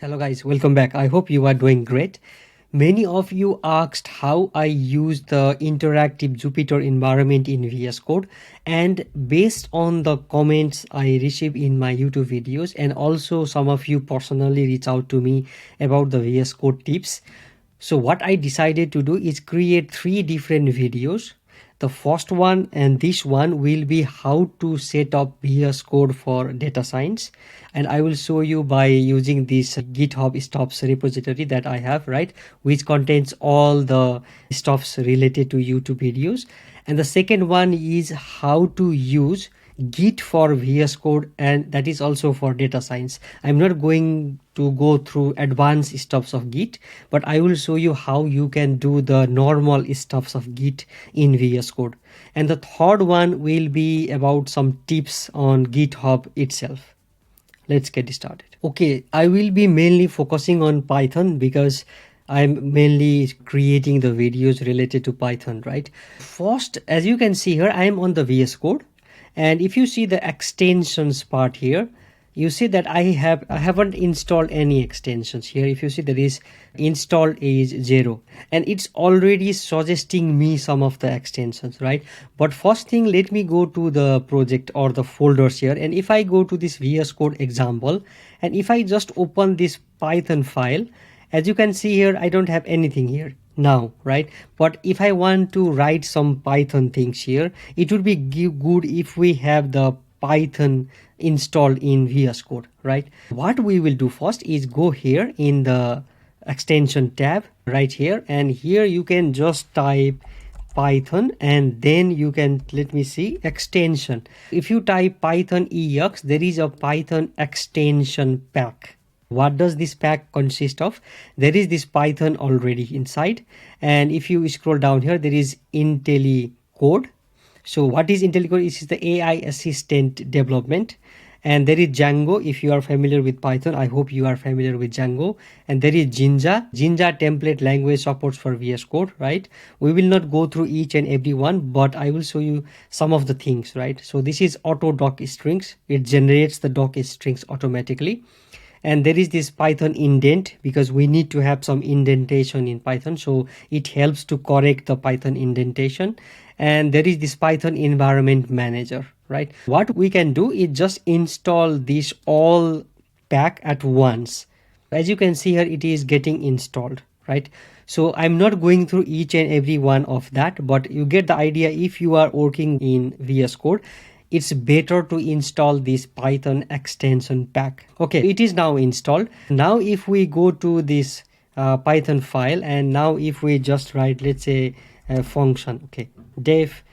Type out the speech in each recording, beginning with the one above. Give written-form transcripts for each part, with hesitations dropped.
Hello guys, welcome back. I hope you are doing great. Many of you asked how I use the interactive Jupyter environment in VS Code, and based on the comments I receive in my YouTube videos, and also some of you personally reach out to me about the VS Code tips. So what I decided to do is create 3 different videos. The first one and this one will be how to set up VS Code for data science, and I will show you by using this GitHub stuffs repository that I have, right, which contains all the stuffs related to YouTube videos. And the second one is how to use Git for VS Code, and that is also for data science. I'm not going to go through advanced stuffs of Git, but I will show you how you can do the normal stuffs of Git in VS Code. And the third one will be about some tips on GitHub itself. Let's get started. Okay, I will be mainly focusing on Python because I'm mainly creating the videos related to Python, right? First, as you can see here, I am on the VS Code. And if you see the extensions part here, you see that I haven't installed any extensions here. If you see, there is installed is 0, and it's already suggesting me some of the extensions, right? But first thing, let me go to the project or the folders here, and if I go to this VS Code example, and if I just open this Python file, as you can see here, I don't have anything here now, right? But if I want to write some Python things here, it would be good if we have the Python installed in VS Code, right? What we will do first is go here in the extension tab right here, and here you can just type Python, and then you can, let me see, extension. If you type Python EX, there is a Python extension pack. What does this pack consist of? There is this Python already inside, and if you scroll down here, there is IntelliCode. So what is IntelliCode? It is the AI assistant development, and there is Django. If you are familiar with Python, I hope you are familiar with Django. And there is Jinja template language supports for VS Code, right? We will not go through each and every one, but I will show you some of the things, right? So this is auto doc strings. It generates the doc strings automatically. And there is this Python indent, because we need to have some indentation in Python, so it helps to correct the Python indentation. And there is this Python environment manager, right? What we can do is just install this all pack at once. As you can see here, it is getting installed, right? So I'm not going through each and every one of that, but you get the idea. If you are working in VS Code, it's better to install this Python extension pack. Okay, it is now installed. Now if we go to this Python file, and now if we just write, let's say, a function, okay, def,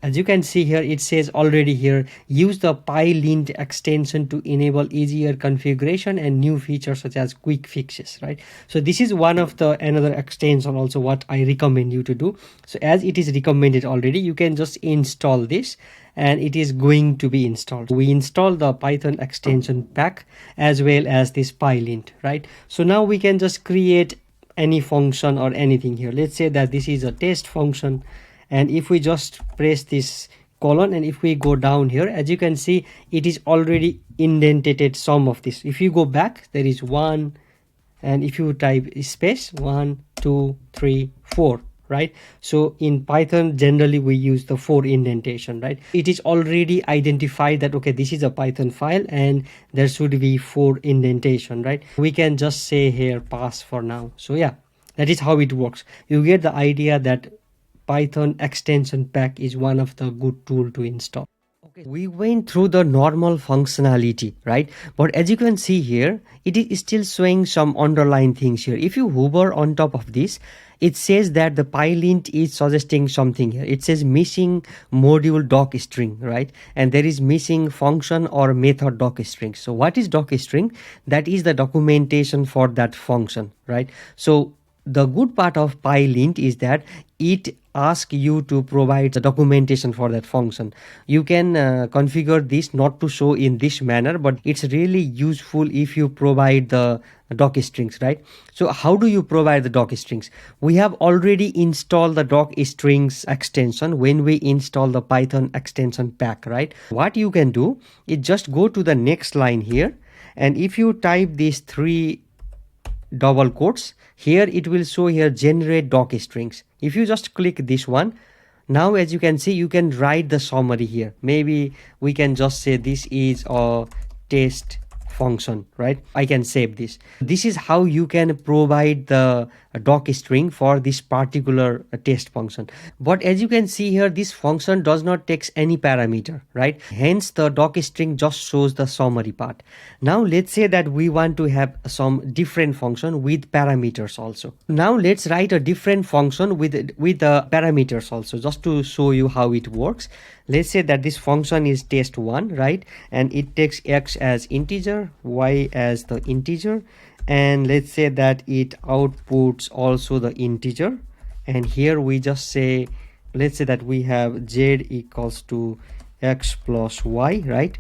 as you can see here, it says already here, use the PyLint extension to enable easier configuration and new features such as quick fixes, right? So this is one of the another extension also what I recommend you to do. So as it is recommended already, you can just install this, and it is going to be installed. We install the Python extension pack as well as this PyLint, right? So now we can just create any function or anything here. Let's say that this is a test function, and if we just press this colon, and if we go down here, as you can see, it is already indented some of this. If you go back, there is 1, and if you type space 1 2 3 4, right? So in Python, generally we use the 4 indentation, right? It is already identified that, okay, this is a Python file and there should be 4 indentation, right? We can just say here pass for now. So yeah, that is how it works. You get the idea that Python extension pack is one of the good tool to install. Okay, we went through the normal functionality, right? But as you can see here, it is still showing some underlying things here. If you hover on top of this, it says that the PyLint is suggesting something here. It says missing module doc string, right? And there is missing function or method doc string. So what is doc string? That is the documentation for that function, right? So the good part of PyLint is that it asks you to provide the documentation for that function. You can configure this not to show in this manner, but it's really useful if you provide the doc strings, right? So how do you provide the doc strings? We have already installed the doc strings extension when we install the Python extension pack, right? What you can do is just go to the next line here, and if you type these 3 double quotes, here it will show here generate doc strings. If you just click this one, now as you can see, you can write the summary here. Maybe we can just say this is a test function, right? I can save this. This is how you can provide the doc string for this particular test function. But as you can see here, this function does not take any parameter, right? Hence the doc string just shows the summary part. Now let's say that we want to have some different function with parameters also. Now let's write a different function with the parameters also, just to show you how it works. Let's say that this function is test1, right? And it takes x as integer, y as the integer, and let's say that it outputs also the integer. And here we just say, let's say that we have z equals to x plus y, right?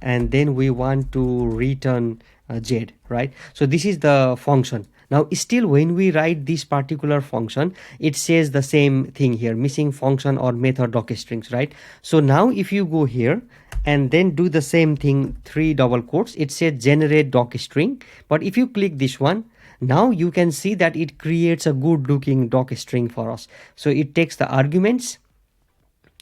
And then we want to return z, right? So this is the function. Now still when we write this particular function, it says the same thing here, missing function or method doc strings, right? So now if you go here and then do the same thing, 3 double quotes, it says generate doc string. But if you click this one, now you can see that it creates a good looking doc string for us. So it takes the arguments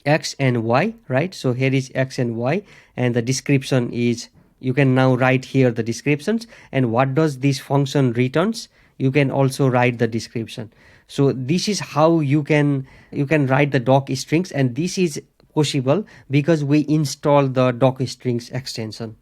x and y, right? So here is x and y, and the description is, you can now write here the descriptions, and what does this function returns, you can also write the description. So this is how you can write the doc strings, and this is possible because we install the doc strings extension.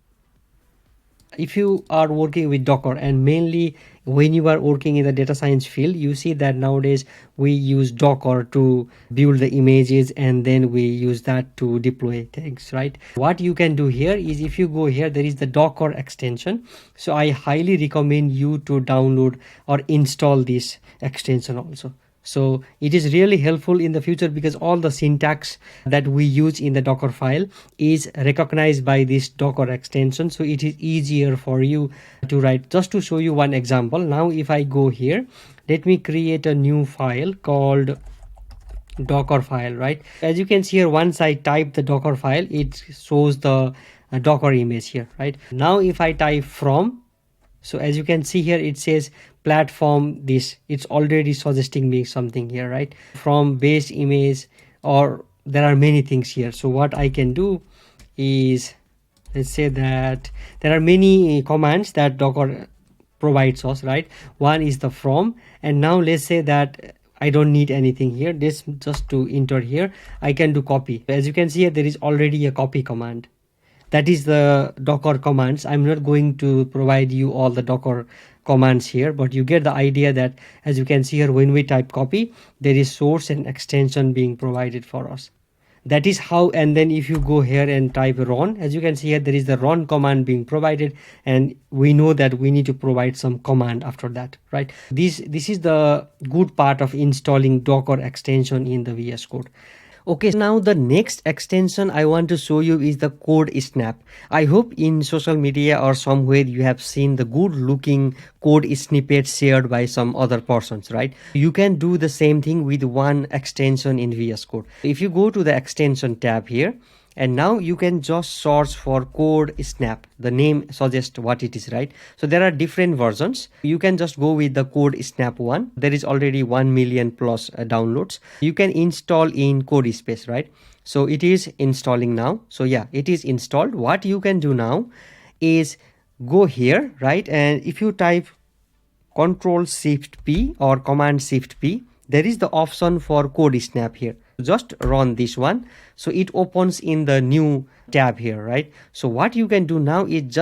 If you are working with Docker, and mainly when you are working in the data science field, you see that nowadays we use Docker to build the images, and then we use that to deploy things, right? What you can do here is, if you go here, there is the Docker extension. So I highly recommend you to download or install this extension also. So it is really helpful in the future because all the syntax that we use in the Docker file is recognized by this Docker extension. So it is easier for you to write. Just to show you one example, now if I go here, let me create a new file called Docker file, right? As you can see here, once I type the Docker file, it shows the Docker image here, right? Now if I type from, so as you can see here, it says platform this, it's already suggesting me something here, right? From base image, or there are many things here. So what I can do is, let's say that there are many commands that Docker provides us, right? One is the from, and now let's say that I don't need anything here. This just to enter here, I can do copy. As you can see here, there is already a copy command. That is the Docker commands. I'm not going to provide you all the Docker commands here, but you get the idea that, as you can see here, when we type copy, there is source and extension being provided for us. That is how. And then if you go here and type run, as you can see here, there is the run command being provided, and we know that we need to provide some command after that, right? This is the good part of installing Docker extension in the VS Code. Okay, now the next extension I want to show you is the Codesnap. I hope in social media or somewhere you have seen the good looking code snippets shared by some other persons, right? You can do the same thing with one extension in VS Code. If you go to the extension tab here, and now you can just search for Codesnap. The name suggests what it is, right? So there are different versions. You can just go with the Codesnap one. There is already 1 million plus downloads. You can install in Codespace, right? So it is installing now. So yeah, it is installed. What you can do now is go here, right? And if you type Control-Shift-P or Command-Shift-P, there is the option for Codesnap here. Just run this one, so it opens in the new tab here, right? So what you can do now is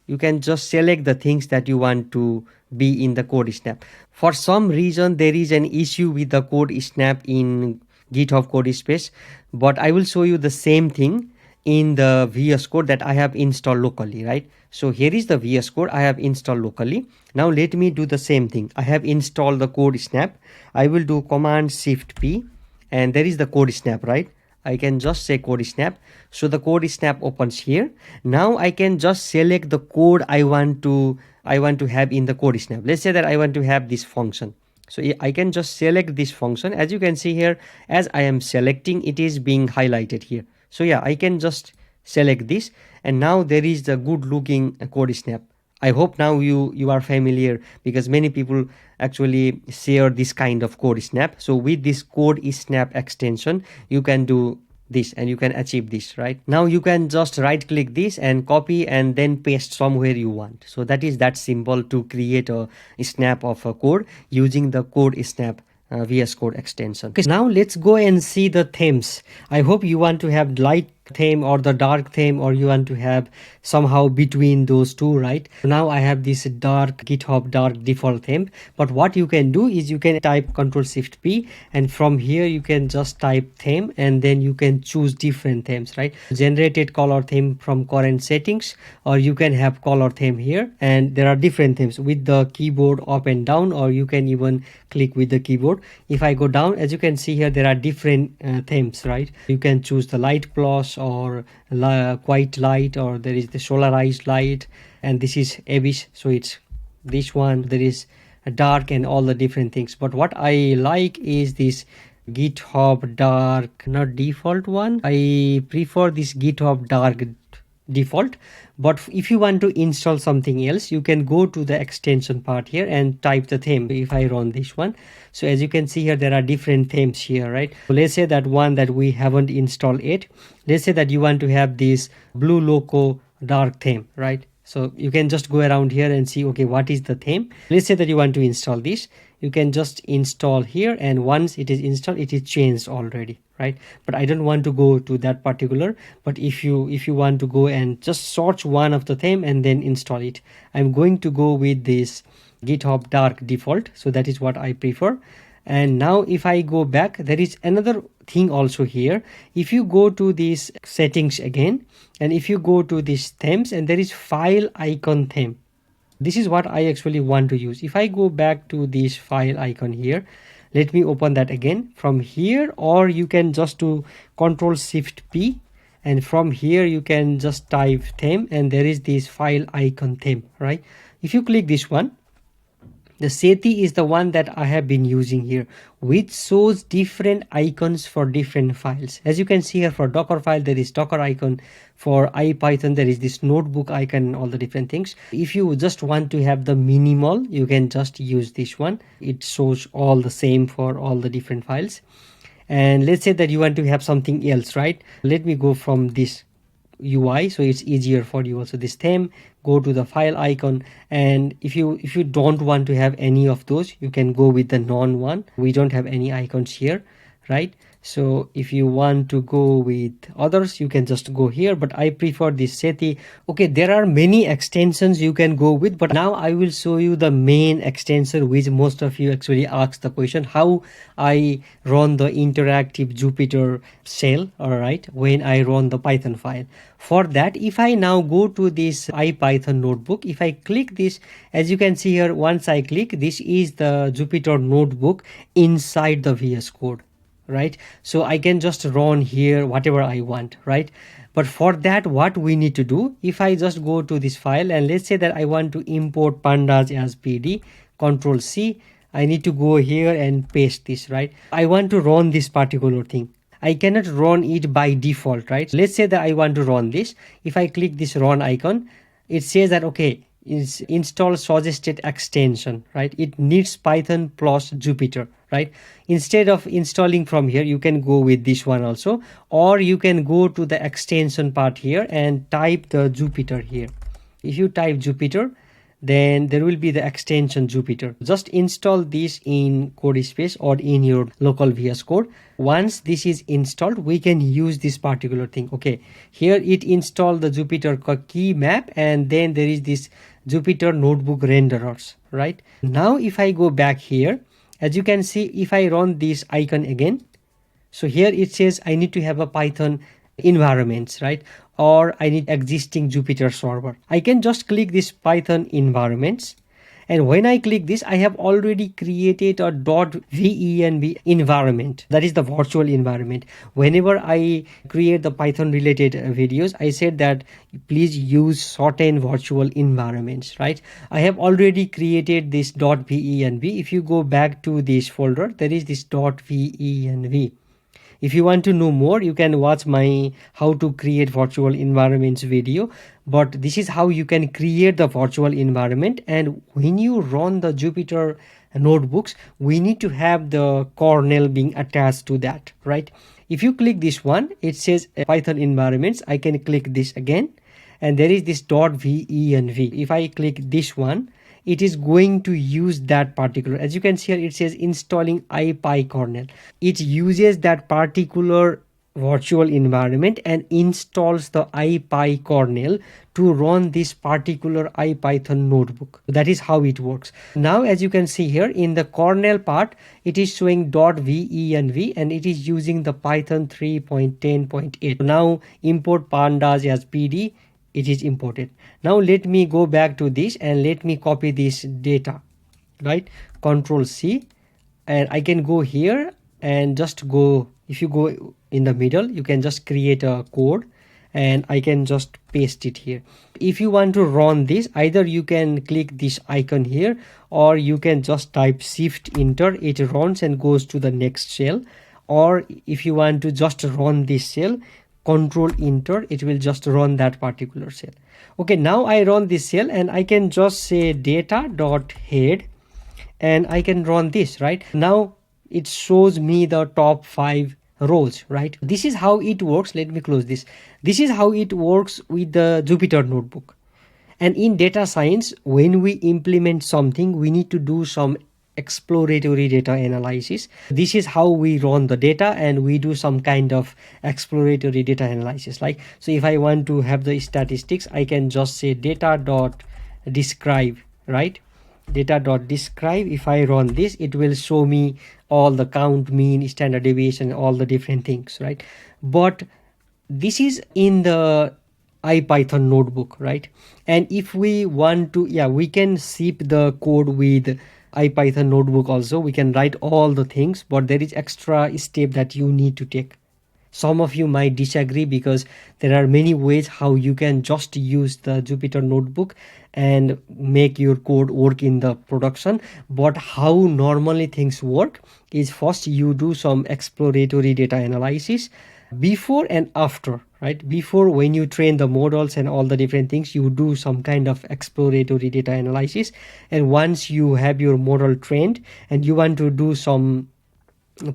you can just select the things that you want to be in the Codesnap. For some reason there is an issue with the Codesnap in GitHub Codespace, but I will show you the same thing in the VS Code that I have installed locally, right? So here is the VS Code I have installed locally. Now let me do the same thing. I have installed the Codesnap. I will do Command-Shift-P, and there is the Codesnap, right? I can just say Codesnap. So the Codesnap opens here. Now I can just select the code I want to have in the Codesnap. Let's say that I want to have this function. So I can just select this function. As you can see here, as I am selecting, it is being highlighted here. So yeah, I can just select this, and now there is the good looking Codesnap. I hope now you are familiar, because many people actually share this kind of Codesnap. So with this Codesnap extension, you can do this and you can achieve this. Right now you can just right click this and copy and then paste somewhere you want. So that is that simple to create a snap of a code using the Codesnap VS Code extension. Okay, now let's go and see the themes. I hope you want to have light theme or the dark theme, or you want to have somehow between those two, right? Now I have this dark GitHub dark default theme, but what you can do is you can type Ctrl+Shift+P, and from here you can just type theme and then you can choose different themes, right? Generated color theme from current settings, or you can have color theme here, and there are different themes with the keyboard up and down, or you can even click with the keyboard. If I go down, as you can see here, there are different themes, right? You can choose the light plus or quite light, or there is the solarized light, and this is abyss, so it's this one. There is a dark and all the different things, but what I like is this GitHub dark, not default one. I prefer this GitHub dark default. But if you want to install something else, you can go to the extension part here and type the theme. If I run this one, so as you can see here, there are different themes here, right? So let's say that one that we haven't installed yet, let's say that you want to have this blue loco dark theme, right? So you can just go around here and see, okay, what is the theme? Let's say that you want to install this. You can just install here, and once it is installed, it is changed already, right? But I don't want to go to that particular. But if you want to go and just search one of the theme and then install it, I'm going to go with this GitHub dark default. So that is what I prefer. And now if I go back, there is another thing also here. If you go to these settings again, and if you go to these themes, and there is file icon theme, this is what I actually want to use. If I go back to this file icon here, let me open that again from here, or you can just do Ctrl+Shift+P, and from here you can just type theme, and there is this file icon theme, right? If you click this one, the SETI is the one that I have been using here, which shows different icons for different files. As you can see here, for Docker file, there is Docker icon. For IPython, there is this notebook icon, all the different things. If you just want to have the minimal, you can just use this one. It shows all the same for all the different files. And let's say that you want to have something else, right? Let me go from this UI, so it's easier for you. Also this theme, go to the file icon, and if you don't want to have any of those, you can go with the none one. We don't have any icons here, right? So if you want to go with others, you can just go here, but I prefer this SETI. Okay, there are many extensions you can go with, but now I will show you the main extension which most of you actually asked the question, how I run the interactive Jupyter shell, all right, when I run the Python file. For that, if I now go to this IPython notebook, if I click this, as you can see here, once I click, this is the Jupyter notebook inside the VS Code, right? So I can just run here whatever I want, right? But for that, what we need to do, if I just go to this file, and let's say that I want to import pandas as PD, Ctrl+C, I need to go here and paste this, right? I want to run this particular thing. I cannot run it by default, right? Let's say that I want to run this. If I click this run icon, it says that, okay, is install suggested extension, right? It needs Python plus Jupyter, right? Instead of installing from here, you can go with this one also, or you can go to the extension part here and type the Jupyter here. If you type Jupyter, then there will be the extension Jupyter. Just install this in Codespace or in your local VS Code. Once this is installed, we can use this particular thing. Okay, here it installed the Jupyter key map, and then there is this Jupyter notebook renderers, right? Now if I go back here, as you can see, if I run this icon again, so here it says I need to have a Python environments, right? Or I need existing Jupyter server. I can just click this Python environments, and when I click this, I have already created a .venv environment. That is the virtual environment. Whenever I create the Python related videos, I said that please use certain virtual environments, right? I have already created this .venv. If you go back to this folder, there is this .venv. If you want to know more, you can watch my how to create virtual environments video. But this is how you can create the virtual environment. And when you run the Jupyter notebooks, we need to have the kernel being attached to that, right? If you click this one, it says Python environments. I can click this again, and there is this .venv. If I click this one, it is going to use that particular, as you can see here, it says installing ipykernel. It uses that particular virtual environment and installs the ipykernel to run this particular ipython notebook. That is how it works. Now as you can see here in the kernel part, it is showing .venv and it is using the Python 3.10.8. Now import pandas as pd, it is imported. Now let me go back to this and let me copy this data, right? Control C, and I can go here and just go, if you go in the middle, you can just create a code and I can just paste it here. If you want to run this, either you can click this icon here or you can just type shift enter, it runs and goes to the next cell. Or if you want to just run this cell, control enter, it will just run that particular cell. Okay, now I run this cell and I can just say data.head and I can run this, right? Now it shows me the top 5 rows, right? This is how it works. Let me close this. This is how it works with the Jupyter notebook. And in data science, when we implement something, we need to do some exploratory data analysis. This is how we run the data and we do some kind of exploratory data analysis. Like, so if I want to have the statistics, I can just say data.describe, right? Data.describe. If I run this, it will show me all the count, mean, standard deviation, all the different things, right? But this is in the IPython notebook, right? And if we want to, we can ship the code with IPython notebook also. We can write all the things, but there is extra step that you need to take. Some of you might disagree because there are many ways how you can just use the Jupyter notebook and make your code work in the production. But how normally things work is first you do some exploratory data analysis before and after, right? Before, when you train the models and all the different things, you do some kind of exploratory data analysis. And once you have your model trained and you want to do some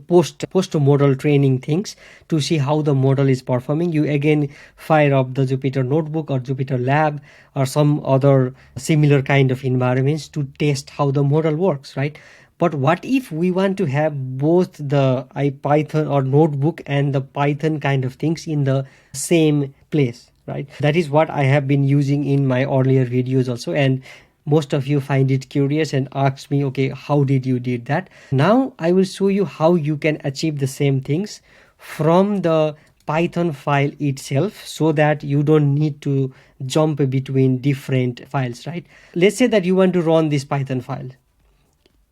post model training things to see how the model is performing, you again fire up the Jupyter notebook or Jupyter lab or some other similar kind of environments to test how the model works, right? But what if we want to have both the IPython or notebook and the Python kind of things in the same place, right? That is what I have been using in my earlier videos also, and most of you find it curious and ask me, okay, how did you did that? Now I will show you how you can achieve the same things from the Python file itself, so that you don't need to jump between different files, right? Let's say that you want to run this Python file.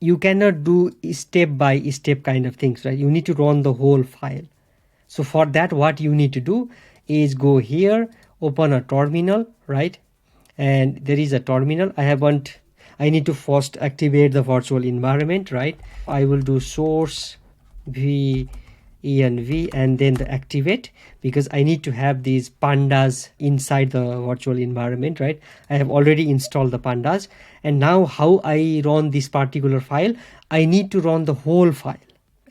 You cannot do step by step kind of things, right? You need to run the whole file. So for that, what you need to do is go here, open a terminal, right? And there is a terminal. I need to first activate the virtual environment, right? I will do source venv and then the activate, because I need to have these pandas inside the virtual environment, right? I have already installed the pandas. And now how I run this particular file, I need to run the whole file.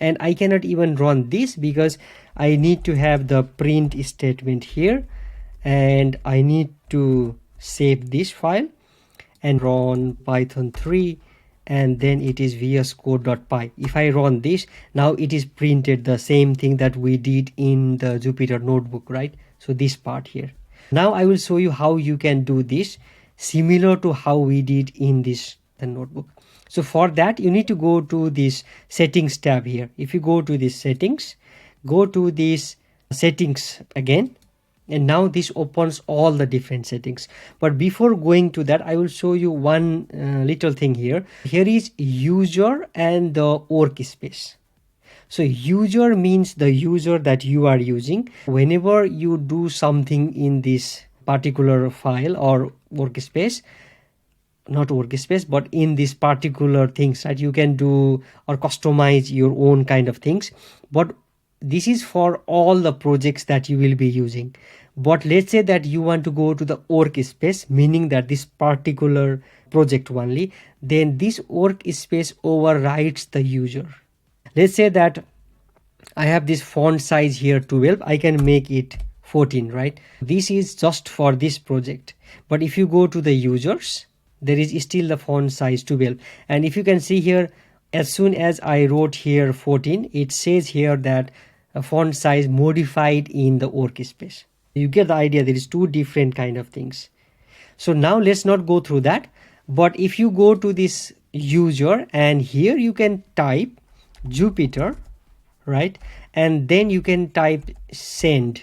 And I cannot even run this because I need to have the print statement here, and I need to save this file and run python 3, and then it is VSCode.py. If I run this, now it is printed the same thing that we did in the Jupyter notebook, right? So this part here. Now I will show you how you can do this similar to how we did in this notebook. So for that, you need to go to this settings tab here. If you go to this settings, go to this settings again, and now this opens all the different settings. But before going to that, I will show you one little thing here. Here is user and the workspace. So user means the user that you are using. Whenever you do something in this particular file or workspace, not workspace, but in this particular things that you can do or customize your own kind of things. But this is for all the projects that you will be using. But let's say that you want to go to the workspace, meaning that this particular project only, then this workspace overrides the user. Let's say that I have this font size here 12, I can make it 14, right? This is just for this project. But if you go to the users, there is still the font size 12. And if you can see here, as soon as I wrote here 14, it says here that a font size modified in the workspace. You get the idea. There is two different kind of things. So now let's not go through that. But if you go to this user, and here you can type Jupyter, right? And then you can type send.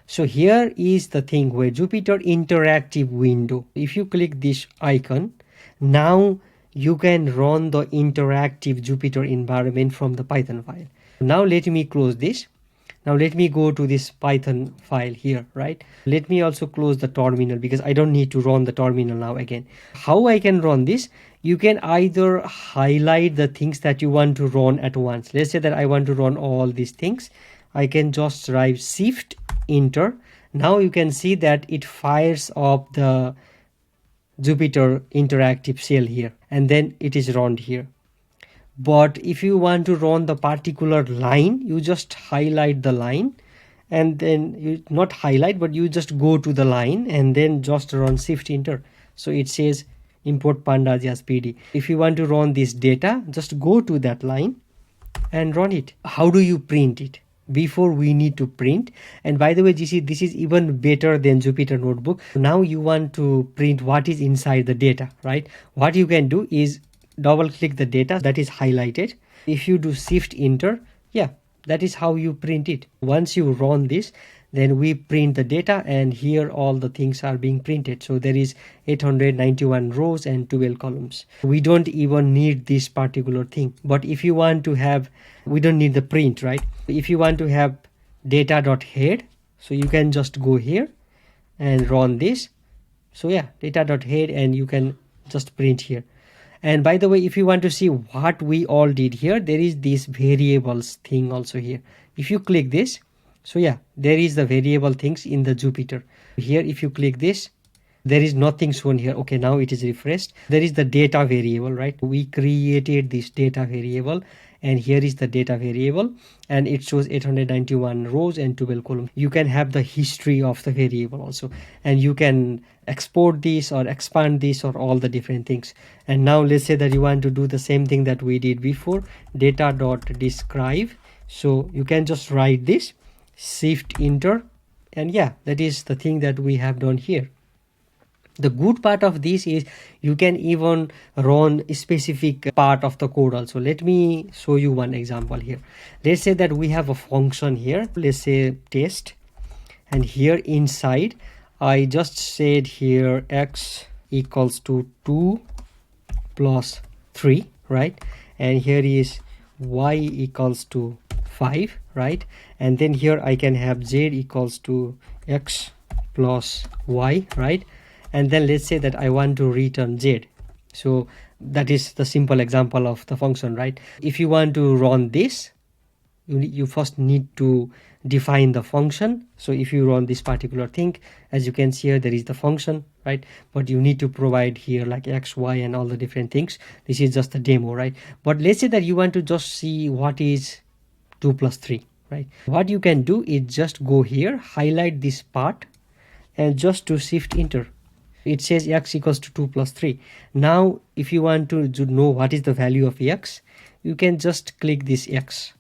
So here is the thing where Jupyter interactive window. If you click this icon, now you can run the interactive Jupyter environment from the Python file. Now let me close this. Now let me go to this Python file here, right? Let me also close the terminal because I don't need to run the terminal now again. How I can run this? You can either highlight the things that you want to run at once. Let's say that I want to run all these things. I can just write Shift Enter. Now you can see that it fires up the Jupyter interactive shell here, and then it is run here. But if you want to run the particular line, you just highlight the line, and then you not highlight, but you just go to the line and then just run Shift Enter. So it says import pandas as PD. If you want to run this data, just go to that line and run it. How do you print it? Before we need to print, and by the way, this is even better than Jupyter Notebook. Now you want to print what is inside the data, right? What you can do is double click the data that is highlighted. If you do Shift Enter, yeah, that is how you print it. Once you run this, then we print the data, and here all the things are being printed. So there is 891 rows and 12 columns. We don't even need this particular thing. But if you want to have, we don't need the print, right? If you want to have data.head, so you can just go here and run this. So yeah, data.head, and you can just print here. And by the way, if you want to see what we all did here, there is this variables thing also here. If you click this, so yeah, there is the variable things in the Jupyter. Here, if you click this, there is nothing shown here. Okay, now it is refreshed. There is the data variable, right? We created this data variable, and here is the data variable, and it shows 891 rows and 12 columns. You can have the history of the variable also, and you can export this or expand this or all the different things. And now let's say that you want to do the same thing that we did before, data.describe. So you can just write this, Shift Enter, and yeah, that is the thing that we have done here. The good part of this is you can even run a specific part of the code also. Let me show you one example here. Let's say that we have a function here. Let's say test, and here inside I just said here x equals to 2 plus 3, right? And here is y equals to 5, right? And then here I can have z equals to x plus y, right? And then let's say that I want to return z. So that is the simple example of the function, right? If you want to run this, you first need to define the function. So if you run this particular thing, as you can see here, there is the function, right? But you need to provide here like x, y, and all the different things. This is just a demo, right? But let's say that you want to just see what is 2 plus 3, right? What you can do is just go here, highlight this part, and just to Shift Enter. It says x equals to 2 plus 3. Now, if you want to know what is the value of x, you can just click this x,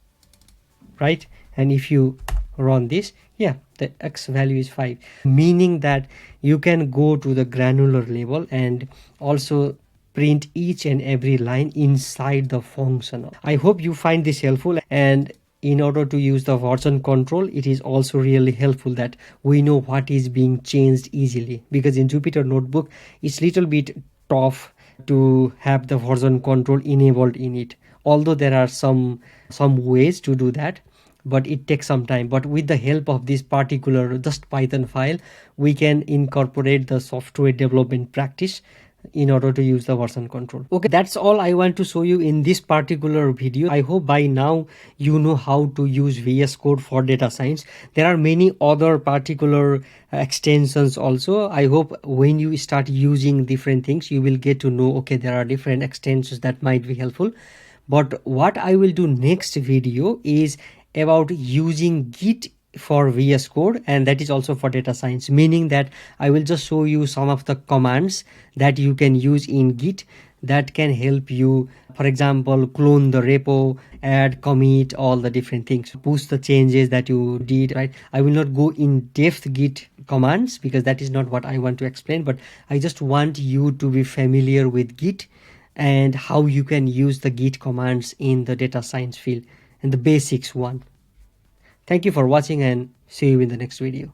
right? And if you run this, yeah, the x value is 5, meaning that you can go to the granular level and also print each and every line inside the function. I hope you find this helpful, and in order to use the version control, it is also really helpful that we know what is being changed easily, because in Jupyter Notebook it's little bit tough to have the version control enabled in it, although there are some ways to do that, but it takes some time. But with the help of this particular just Python file, we can incorporate the software development practice in order to use the version control. Okay, that's all I want to show you in this particular video. I hope by now you know how to use VS Code for data science. There are many other particular extensions also. I hope when you start using different things, you will get to know, okay, there are different extensions that might be helpful. But what I will do next video is about using Git for VS Code, and that is also for data science, meaning that I will just show you some of the commands that you can use in Git that can help you, for example, clone the repo, add, commit, all the different things, push the changes that you did, right? I will not go in depth Git commands because that is not what I want to explain, but I just want you to be familiar with Git and how you can use the Git commands in the data science field and the basics one. Thank you for watching and see you in the next video.